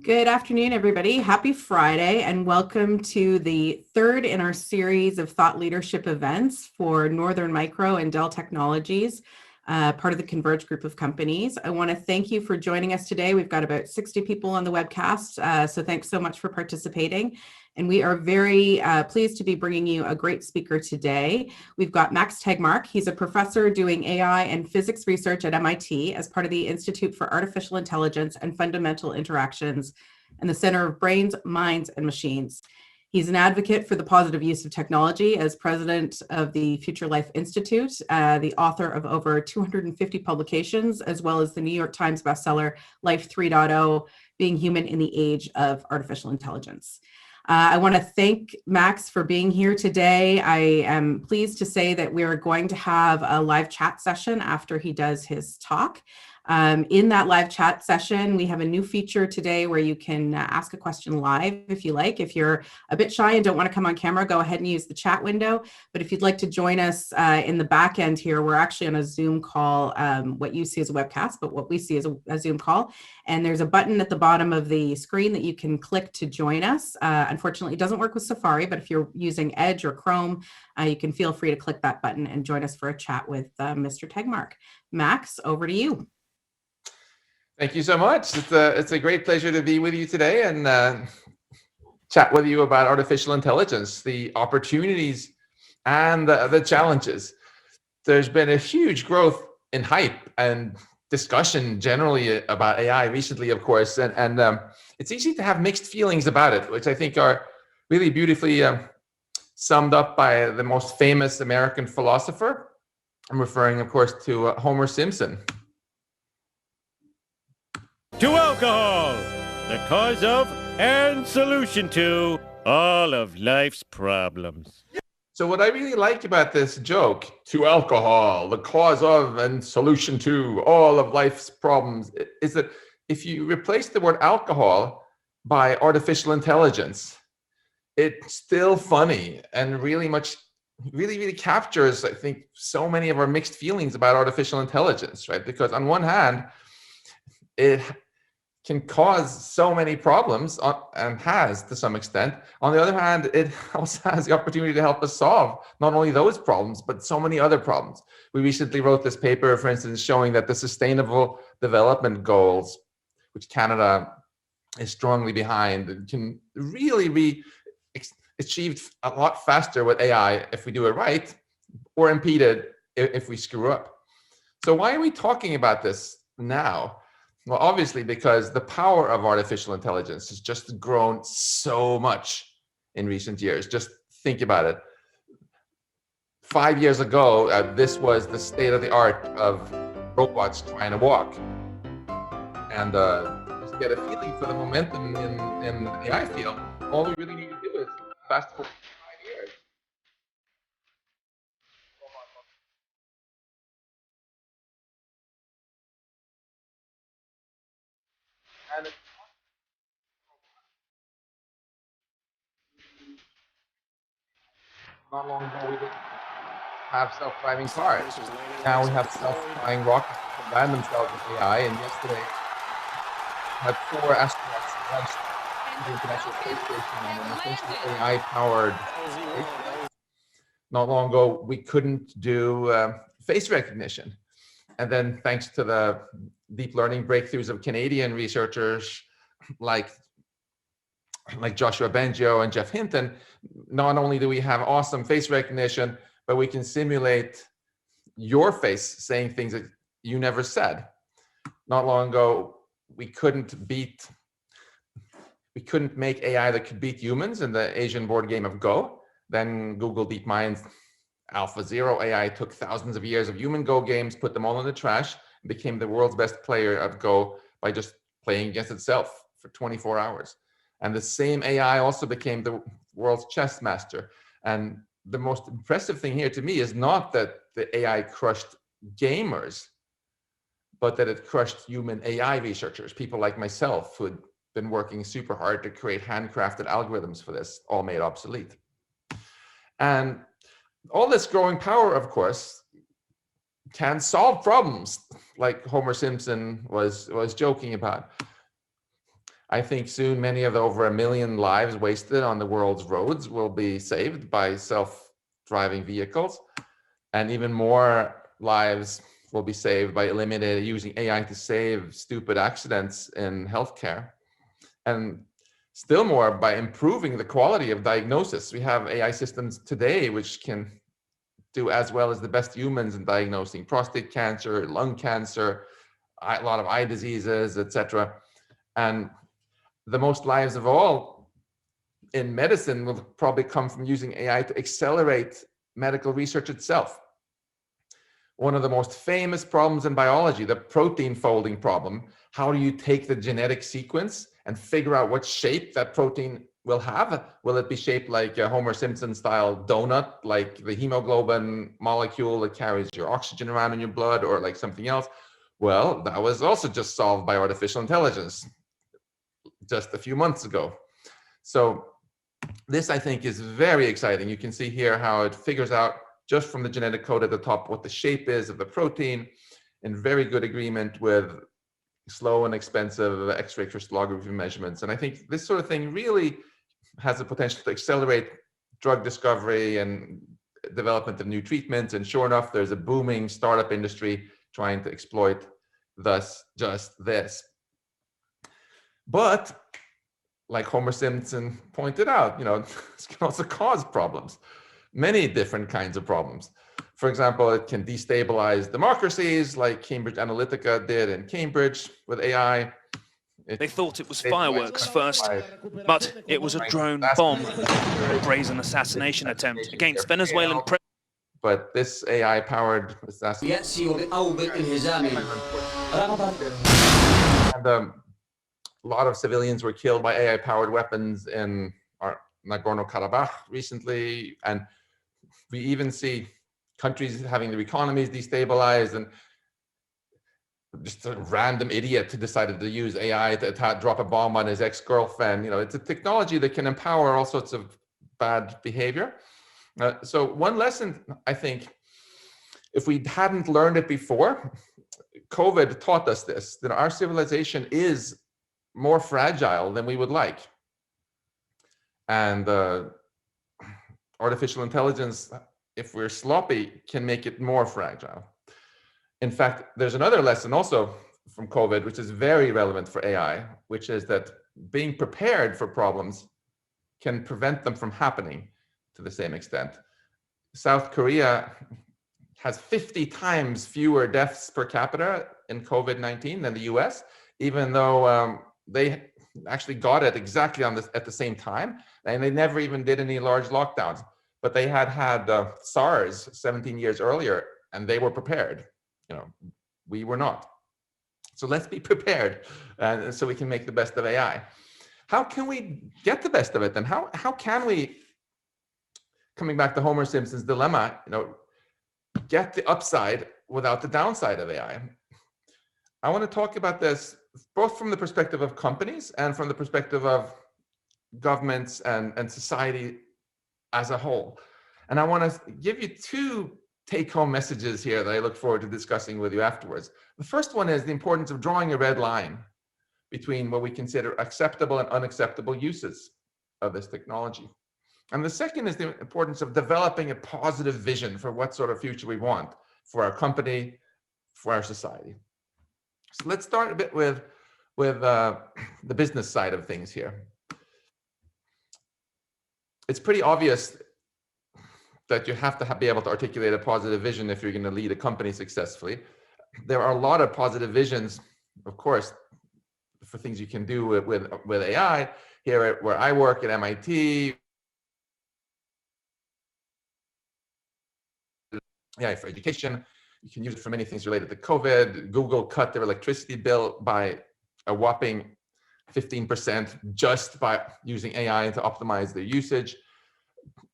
Good afternoon, everybody. Happy Friday, and welcome to the third in our series of thought leadership events for Northern Micro and Dell Technologies, part of the Converge group of companies. I want to thank you for joining us today. We've got about 60 people on the webcast, so thanks so much for participating. And we are very pleased to be bringing you a great speaker today. We've got Max Tegmark. He's a professor doing AI and physics research at MIT as part of the Institute for Artificial Intelligence and Fundamental Interactions and the Center of Brains, Minds, and Machines. He's an advocate for the positive use of technology as president of the Future Life Institute, the author of over 250 publications, as well as the New York Times bestseller, Life 3.0, Being Human in the Age of Artificial Intelligence. I want to thank Max for being here today. I am pleased to say that we are going to have a live chat session after he does his talk. In that live chat session, we have a new feature today where you can ask a question live if you like. If you're a bit shy and don't want to come on camera, go ahead and use the chat window. But if you'd like to join us in the back end here, we're actually on a Zoom call. What you see is a webcast, but what we see is a Zoom call. And there's a button at the bottom of the screen that you can click to join us. Unfortunately, it doesn't work with Safari, but if you're using Edge or Chrome, you can feel free to click that button and join us for a chat with Mr. Tegmark. Max, over to you. Thank you so much. It's a great pleasure to be with you today and chat with you about artificial intelligence, the opportunities and the challenges. There's been a huge growth in hype and discussion generally about AI recently, of course, and it's easy to have mixed feelings about it, which I think are really beautifully summed up by the most famous American philosopher. I'm referring, of course, to Homer Simpson. To alcohol, the cause of and solution to all of life's problems. So what I really like about this joke, to alcohol, the cause of and solution to all of life's problems, is that if you replace the word alcohol by artificial intelligence, it's still funny and really captures, I think, so many of our mixed feelings about artificial intelligence, right? Because on one hand, it can cause so many problems and has to some extent. On the other hand, it also has the opportunity to help us solve not only those problems, but so many other problems. We recently wrote this paper, for instance, showing that the Sustainable Development Goals, which Canada is strongly behind, can really be achieved a lot faster with AI if we do it right, or impeded if we screw up. So why are we talking about this now? Well, obviously, because the power of artificial intelligence has just grown so much in recent years. Just think about it. 5 years ago, this was the state of the art of robots trying to walk. And just to get a feeling for the momentum in the AI field, all we really need to do is fast forward 5 years. And not long ago, we didn't have self-driving cars. Now we have self-flying rockets that land themselves with AI. And yesterday, we had 4 astronauts launched to the International Space Station on an essentially AI-powered spacecraft. Not long ago, we couldn't do face recognition. And then thanks to the deep learning breakthroughs of Canadian researchers like Joshua Bengio and Jeff Hinton, not only do we have awesome face recognition, but we can simulate your face saying things that you never said. Not long ago, we couldn't make AI that could beat humans in the Asian board game of Go. Then Google DeepMind's AlphaZero AI took thousands of years of human Go games, put them all in the trash, and became the world's best player at Go by just playing against itself for 24 hours. And the same AI also became the world's chess master. And the most impressive thing here to me is not that the AI crushed gamers, but that it crushed human AI researchers, people like myself who had been working super hard to create handcrafted algorithms for this, all made obsolete. And all this growing power, of course, can solve problems like Homer Simpson was joking about. I think soon many of the over 1 million lives wasted on the world's roads will be saved by self-driving vehicles, and even more lives will be saved by using AI to save stupid accidents in healthcare, and still more by improving the quality of diagnosis. We have AI systems today which can do as well as the best humans in diagnosing prostate cancer, lung cancer, a lot of eye diseases, etc. And the most lives of all in medicine will probably come from using AI to accelerate medical research itself. One of the most famous problems in biology, the protein folding problem. How do you take the genetic sequence and figure out what shape that protein will have? Will it be shaped like a Homer Simpson style donut, like the hemoglobin molecule that carries your oxygen around in your blood, or like something else? Well, that was also just solved by artificial intelligence just a few months ago. So this, I think, is very exciting. You can see here how it figures out just from the genetic code at the top what the shape is of the protein, in very good agreement with slow and expensive X-ray crystallography measurements. And I think this sort of thing really has the potential to accelerate drug discovery and development of new treatments. And sure enough, there's a booming startup industry trying to exploit just this. But like Homer Simpson pointed out, this can also cause problems, many different kinds of problems. For example, it can destabilize democracies like Cambridge Analytica did in Cambridge with AI. They thought it was fireworks first, but it was a drone bomb, a brazen assassination attempt against Venezuelan president. But this AI-powered assassination, and a lot of civilians were killed by AI-powered weapons in Nagorno-Karabakh recently, and we even see countries having their economies destabilized, and just a random idiot who decided to use AI to drop a bomb on his ex-girlfriend. It's a technology that can empower all sorts of bad behavior. So one lesson, I think, if we hadn't learned it before, COVID taught us this, that our civilization is more fragile than we would like. And artificial intelligence, if we're sloppy, can make it more fragile. In fact, there's another lesson also from COVID, which is very relevant for AI, which is that being prepared for problems can prevent them from happening to the same extent. South Korea has 50 times fewer deaths per capita in COVID-19 than the US, even though they actually got it exactly at the same time, and they never even did any large lockdowns. But they had SARS 17 years earlier, and they were prepared. We were not. So let's be prepared, so we can make the best of AI. How can we get the best of it then? How can we, coming back to Homer Simpson's dilemma, get the upside without the downside of AI? I want to talk about this both from the perspective of companies and from the perspective of governments and society as a whole. And I want to give you two take-home messages here that I look forward to discussing with you afterwards. The first one is the importance of drawing a red line between what we consider acceptable and unacceptable uses of this technology. And the second is the importance of developing a positive vision for what sort of future we want for our company, for our society. So let's start a bit with the business side of things here. It's pretty obvious that you have to be able to articulate a positive vision if you're going to lead a company successfully. There are a lot of positive visions, of course, for things you can do with AI. Here where I work at MIT, AI for education. You can use it for many things related to COVID. Google cut their electricity bill by a whopping 15% just by using AI to optimize their usage.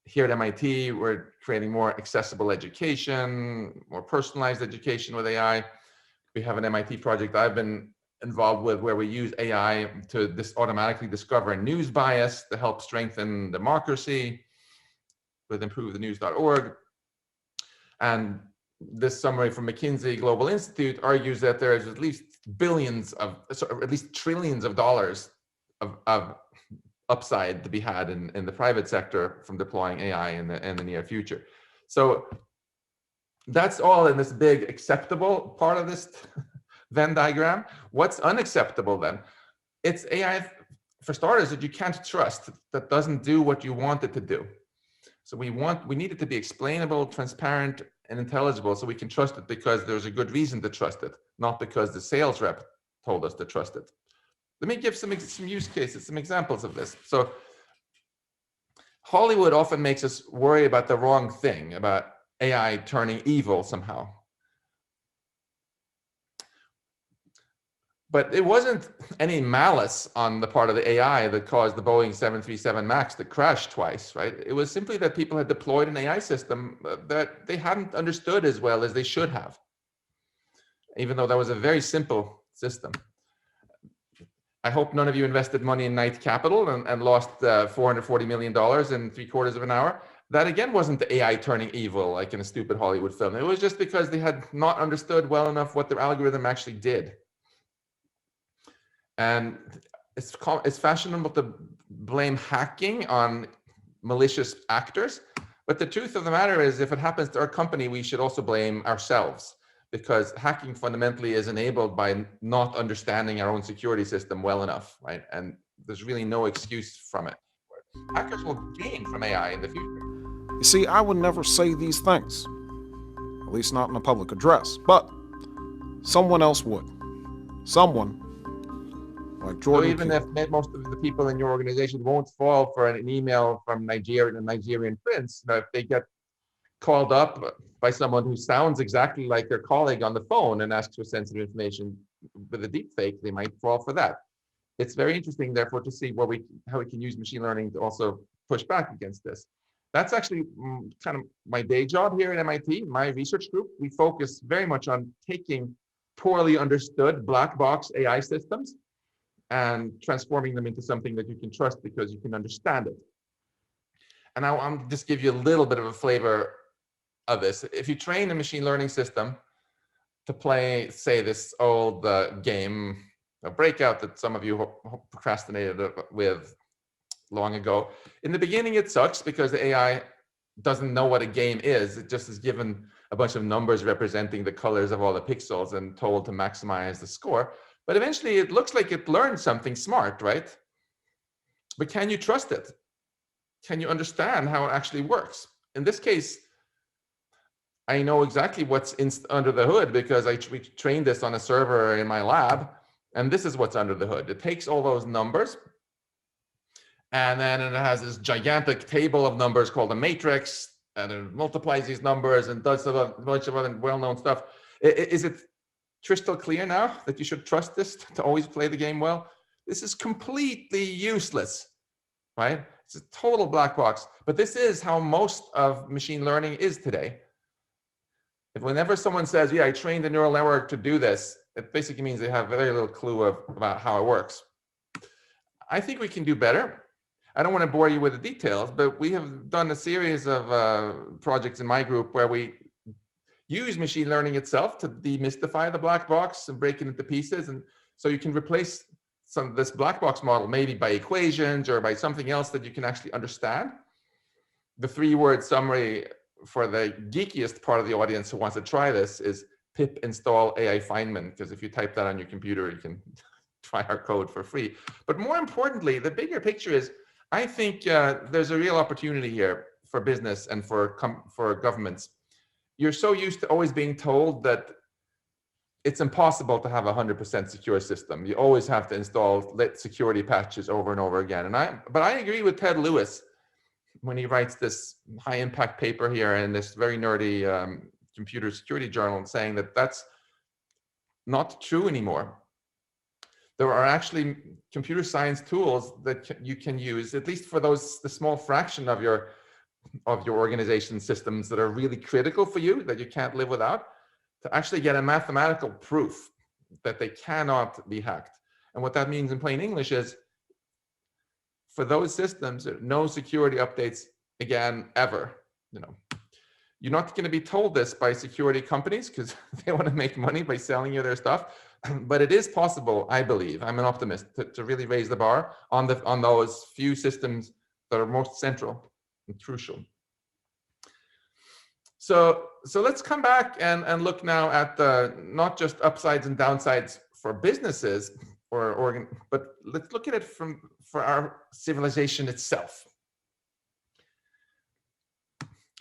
Here at MIT, we're creating more accessible education, more personalized education with AI. We have an MIT project I've been involved with where we use AI to automatically discover news bias to help strengthen democracy with improvethenews.org. And this summary from McKinsey Global Institute argues that there is at least trillions of dollars of upside to be had in the private sector from deploying AI in the near future. So that's all in this big acceptable part of this Venn diagram. What's unacceptable then? It's AI, for starters, that you can't trust, that doesn't do what you want it to do. So we need it to be explainable, transparent, and intelligible, so we can trust it because there's a good reason to trust it, not because the sales rep told us to trust it. Let me give some use cases, some examples of this. So Hollywood often makes us worry about the wrong thing, about AI turning evil somehow. But it wasn't any malice on the part of the AI that caused the Boeing 737 MAX to crash twice, right? It was simply that people had deployed an AI system that they hadn't understood as well as they should have, even though that was a very simple system. I hope none of you invested money in Knight Capital and lost $440 million in 3/4 of an hour. That again wasn't the AI turning evil like in a stupid Hollywood film. It was just because they had not understood well enough what their algorithm actually did. And it's fashionable to blame hacking on malicious actors. But the truth of the matter is, if it happens to our company, we should also blame ourselves, because hacking fundamentally is enabled by not understanding our own security system well enough, right? And there's really no excuse from it. Hackers will gain from AI in the future. You see, I would never say these things, at least not in a public address, but someone else would. Someone like Jordan. So even if most of the people in your organization won't fall for an email from a Nigerian prince, if they get called up by someone who sounds exactly like their colleague on the phone and asks for sensitive information with a deep fake, they might fall for that. It's very interesting, therefore, to see how we can use machine learning to also push back against this. That's actually kind of my day job here at MIT, my research group. We focus very much on taking poorly understood black box AI systems and transforming them into something that you can trust because you can understand it. And I'll just give you a little bit of a flavor of this. If you train a machine learning system to play, say, this old game, a Breakout that some of you procrastinated with long ago, in the beginning it sucks because the AI doesn't know what a game is. It just is given a bunch of numbers representing the colors of all the pixels and told to maximize the score. But eventually it looks like it learned something smart, right? But can you trust it? Can you understand how it actually works? In this case, I know exactly what's under the hood because we trained this on a server in my lab, and this is what's under the hood. It takes all those numbers, and then it has this gigantic table of numbers called a matrix, and it multiplies these numbers and does a bunch of other well-known stuff. Is it crystal clear now that you should trust this to always play the game well? This is completely useless, right? It's a total black box. But this is how most of machine learning is today. Whenever someone says, yeah, I trained a neural network to do this, it basically means they have very little clue about how it works. I think we can do better. I don't want to bore you with the details, but we have done a series of projects in my group where we use machine learning itself to demystify the black box and break it into pieces. And so you can replace this black box model maybe by equations or by something else that you can actually understand. The 3-word summary for the geekiest part of the audience who wants to try this is pip install AI Feynman, because if you type that on your computer, you can try our code for free. But more importantly, the bigger picture is, I think there's a real opportunity here for business and for governments. You're so used to always being told that it's impossible to have a 100% secure system. You always have to install security patches over and over again. But I agree with Ted Lewis when he writes this high impact paper here in this very nerdy computer security journal, saying that that's not true anymore. There are actually computer science tools that you can use, at least for the small fraction of your organization systems that are really critical for you, that you can't live without, to actually get a mathematical proof that they cannot be hacked. And what that means in plain English is, for those systems, no security updates again, ever. You're not going to be told this by security companies because they want to make money by selling you their stuff. But it is possible, I believe, I'm an optimist, to really raise the bar on those few systems that are most central and crucial. So let's come back and look now at not just upsides and downsides for businesses, but let's look at it for our civilization itself.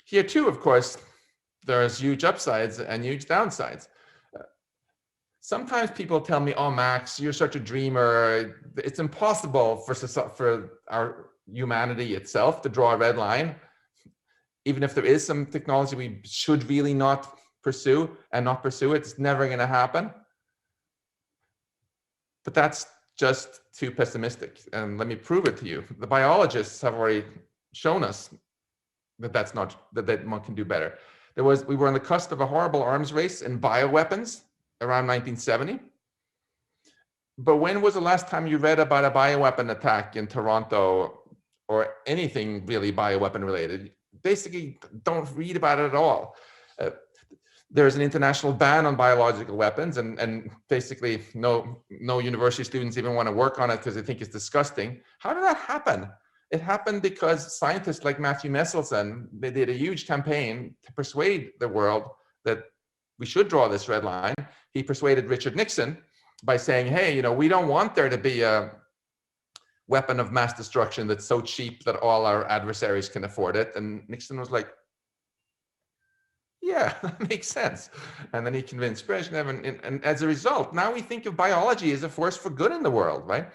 Here too, of course, there's huge upsides and huge downsides. Sometimes people tell me, "Oh, Max, you're such a dreamer. It's impossible for our humanity itself to draw a red line. Even if there is some technology we should really not pursue it's never going to happen." But that's just too pessimistic. And let me prove it to you. The biologists have already shown us that one can do better. We were on the cusp of a horrible arms race in bioweapons around 1970. But when was the last time you read about a bioweapon attack in Toronto or anything really bioweapon related? Basically, don't read about it at all. There's an international ban on biological weapons, and basically no university students even want to work on it because they think it's disgusting. How did that happen? It happened because scientists like Matthew Meselson, they did a huge campaign to persuade the world that we should draw this red line. He persuaded Richard Nixon by saying, "Hey, we don't want there to be a weapon of mass destruction that's so cheap that all our adversaries can afford it." And Nixon was like, "Yeah, that makes sense." And then he convinced Brezhnev, and as a result, now we think of biology as a force for good in the world, right?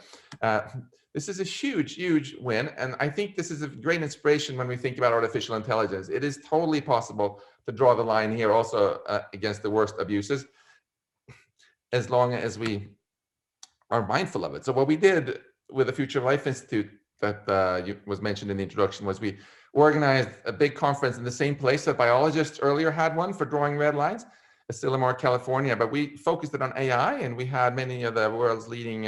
This is a huge, huge win, and I think this is a great inspiration when we think about artificial intelligence. It is totally possible to draw the line here also against the worst abuses, as long as we are mindful of it. So what we did with the Future of Life Institute that was mentioned in the introduction was we organized a big conference in the same place that biologists earlier had one for drawing red lines, Asilomar, California, but we focused it on AI, and we had many of the world's leading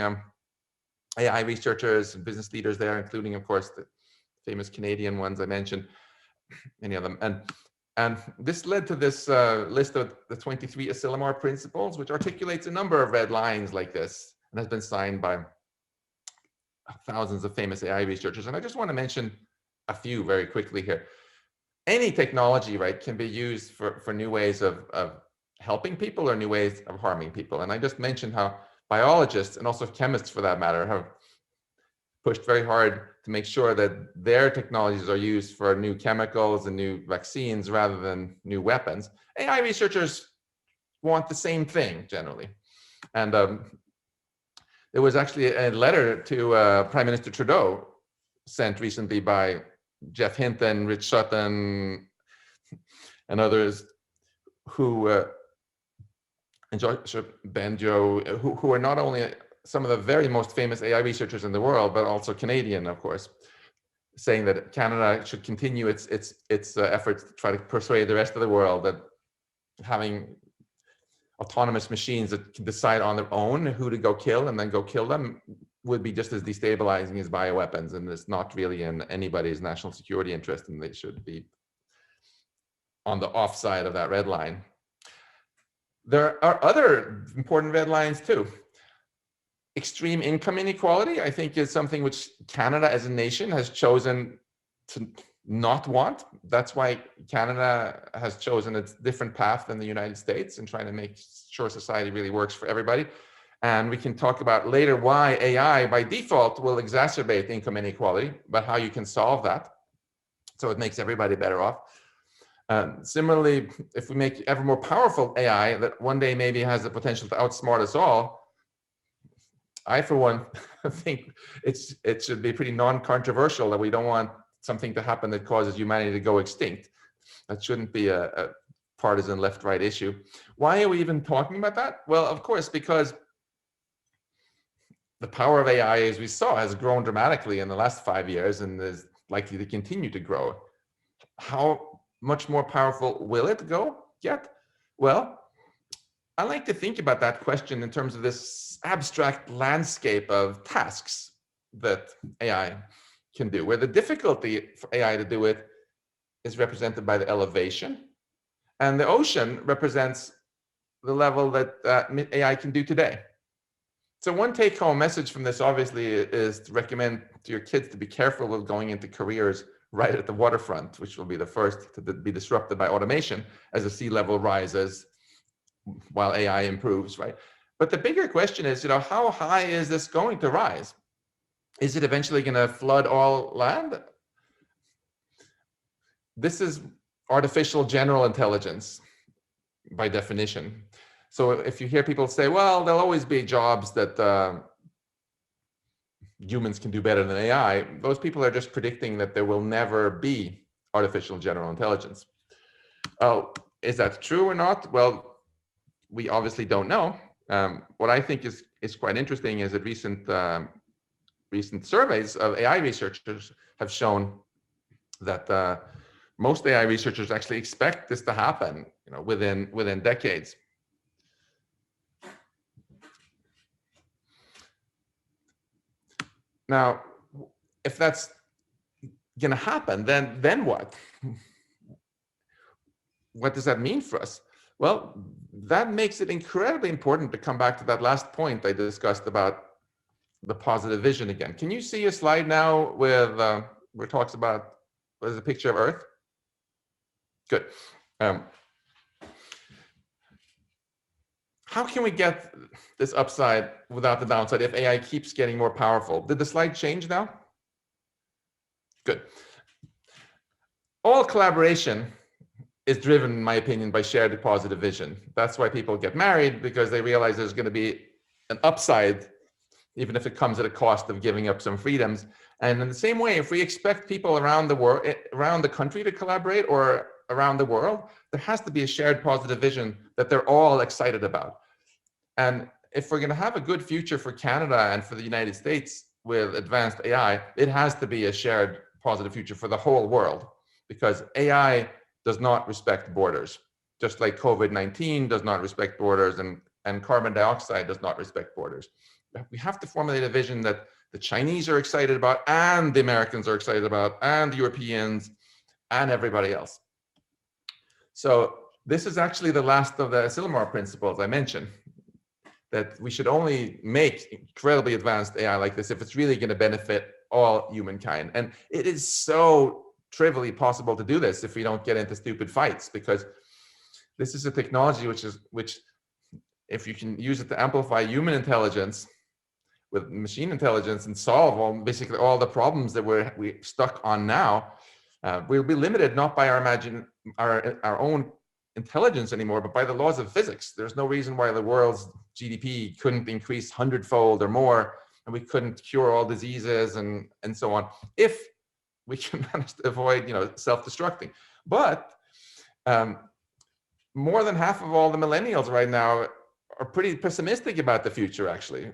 AI researchers and business leaders there, including, of course, the famous Canadian ones I mentioned, many of them. And this led to this list of the 23 Asilomar principles, which articulates a number of red lines like this, and has been signed by thousands of famous AI researchers. And I just want to mention a few very quickly here. Any technology, right, can be used for new ways of helping people or new ways of harming people. And I just mentioned how biologists, and also chemists for that matter, have pushed very hard to make sure that their technologies are used for new chemicals and new vaccines rather than new weapons. AI researchers want the same thing generally. And there was actually a letter to Prime Minister Trudeau sent recently by Jeff Hinton, Rich Sutton, and others who and George Banjo, who are not only some of the very most famous AI researchers in the world, but also Canadian, of course, saying that Canada should continue its efforts to try to persuade the rest of the world that having autonomous machines that can decide on their own who to go kill and then go kill them would be just as destabilizing as bioweapons, and it's not really in anybody's national security interest, and they should be on the offside of that red line. There are other important red lines too. Extreme income inequality, I think, is something which Canada as a nation has chosen to not want. That's why Canada has chosen a different path than the United States in trying to make sure society really works for everybody. And we can talk about later why AI by default will exacerbate income inequality, but how you can solve that so it makes everybody better off. Similarly, if we make ever more powerful AI that one day maybe has the potential to outsmart us all, I, for one, think it should be pretty non-controversial that we don't want something to happen that causes humanity to go extinct. That shouldn't be a partisan left-right issue. Why are we even talking about that? Well, of course, because the power of AI, as we saw, has grown dramatically in the last 5 years and is likely to continue to grow. How much more powerful will it get? Well, I like to think about that question in terms of this abstract landscape of tasks that AI can do, where the difficulty for AI to do it is represented by the elevation, and the ocean represents the level that AI can do today. So one take-home message from this, obviously, is to recommend to your kids to be careful with going into careers right at the waterfront, which will be the first to be disrupted by automation as the sea level rises while AI improves, right? But the bigger question is, how high is this going to rise? Is it eventually going to flood all land? This is artificial general intelligence by definition. So if you hear people say, well, there'll always be jobs that humans can do better than AI, those people are just predicting that there will never be artificial general intelligence. Is that true or not? Well, we obviously don't know. What I think is quite interesting is that recent surveys of AI researchers have shown that most AI researchers actually expect this to happen, within decades. Now, if that's going to happen, then what? What does that mean for us? Well, that makes it incredibly important to come back to that last point I discussed about the positive vision again. Can you see a slide now with where it talks about, what is a picture of Earth? Good. How can we get this upside without the downside if AI keeps getting more powerful? Did the slide change now? Good. All collaboration is driven, in my opinion, by shared positive vision. That's why people get married, because they realize there's going to be an upside, even if it comes at a cost of giving up some freedoms. And in the same way, if we expect people around the world, around the country to collaborate, or around the world, there has to be a shared positive vision that they're all excited about. And if we're going to have a good future for Canada and for the United States with advanced AI, it has to be a shared positive future for the whole world, because AI does not respect borders, just like COVID-19 does not respect borders, and carbon dioxide does not respect borders. We have to formulate a vision that the Chinese are excited about, and the Americans are excited about, and the Europeans, and everybody else. So this is actually the last of the Asilomar principles I mentioned, that we should only make incredibly advanced AI like this if it's really going to benefit all humankind. And it is so trivially possible to do this if we don't get into stupid fights, because this is a technology which if you can use it to amplify human intelligence with machine intelligence and solve basically all the problems that we're stuck on now, we'll be limited not by our own intelligence anymore, but by the laws of physics. There's no reason why the world's GDP couldn't increase 100-fold or more, and we couldn't cure all diseases and so on, if we can manage to avoid, self-destructing. But more than half of all the millennials right now are pretty pessimistic about the future, actually.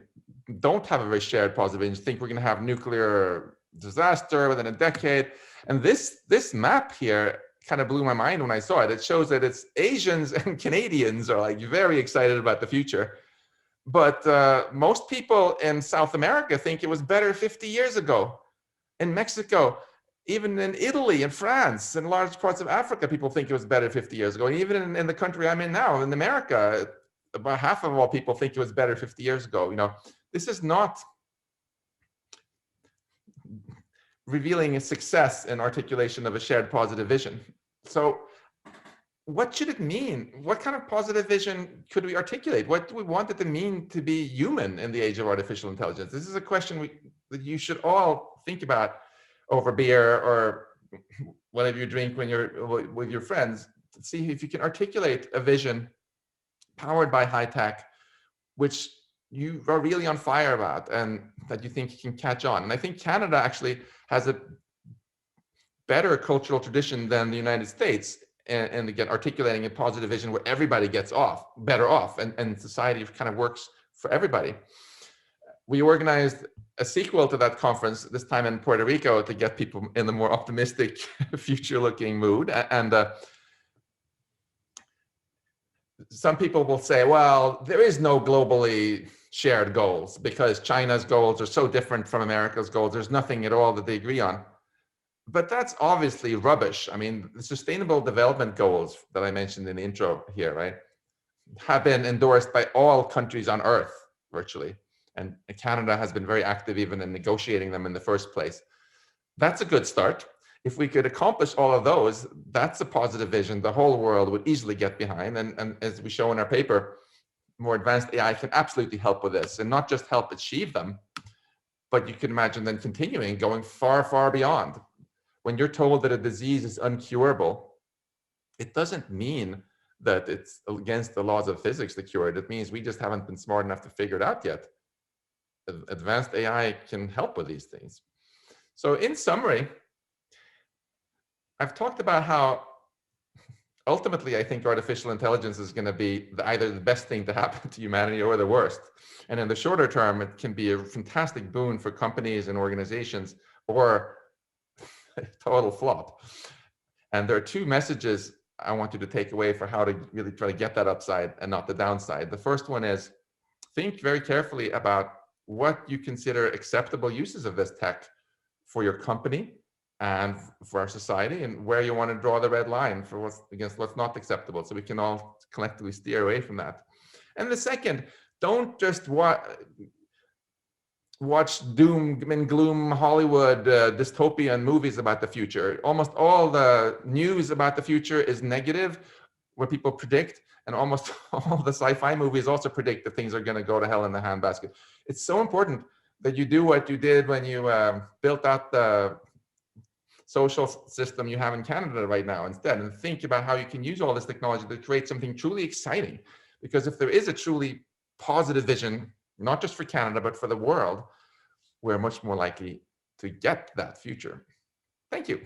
Don't have a very shared positive vision, think we're going to have nuclear disaster within a decade. And this map here kind of blew my mind when I saw it. It shows that it's Asians and Canadians are like very excited about the future. But most people in South America think it was better 50 years ago. In Mexico, even in Italy and France and large parts of Africa, people think it was better 50 years ago. And even in the country I'm in now, in America, about half of all people think it was better 50 years ago. This is not revealing a success in articulation of a shared positive vision. So what should it mean? What kind of positive vision could we articulate? What do we want it to mean to be human in the age of artificial intelligence? This is a question that you should all think about over beer or whatever you drink when you're with your friends. See if you can articulate a vision powered by high tech, which you are really on fire about and that you think can catch on. And I think Canada actually has a better cultural tradition than the United States, and again, articulating a positive vision where everybody gets better off, and society kind of works for everybody. We organized a sequel to that conference, this time in Puerto Rico, to get people in the more optimistic, future-looking mood. And some people will say, well, there is no globally shared goals because China's goals are so different from America's goals. There's nothing at all that they agree on. But that's obviously rubbish. I mean, the sustainable development goals that I mentioned in the intro here, right? have been endorsed by all countries on Earth, virtually. And Canada has been very active even in negotiating them in the first place. That's a good start. If we could accomplish all of those, that's a positive vision the whole world would easily get behind. And as we show in our paper, more advanced AI can absolutely help with this, and not just help achieve them, but you can imagine then continuing, going far, far beyond. When you're told that a disease is uncurable, it doesn't mean that it's against the laws of physics to cure it. It means we just haven't been smart enough to figure it out yet. Advanced AI can help with these things. So in summary, I've talked about how ultimately I think artificial intelligence is going to be either the best thing to happen to humanity or the worst. And in the shorter term, it can be a fantastic boon for companies and organizations, or a total flop. And there are two messages I want you to take away for how to really try to get that upside and not the downside. The first one is, think very carefully about what you consider acceptable uses of this tech for your company and for our society, and where you want to draw the red line for what's against what's not acceptable, so we can all collectively steer away from that. And the second, don't just watch doom and gloom Hollywood dystopian movies about the future. Almost all the news about the future is negative, where people predict, and almost all the sci-fi movies also predict that things are going to go to hell in the handbasket. It's so important that you do what you did when you built out the social system you have in Canada right now instead, and think about how you can use all this technology to create something truly exciting. Because if there is a truly positive vision, not just for Canada, but for the world, we're much more likely to get that future. Thank you.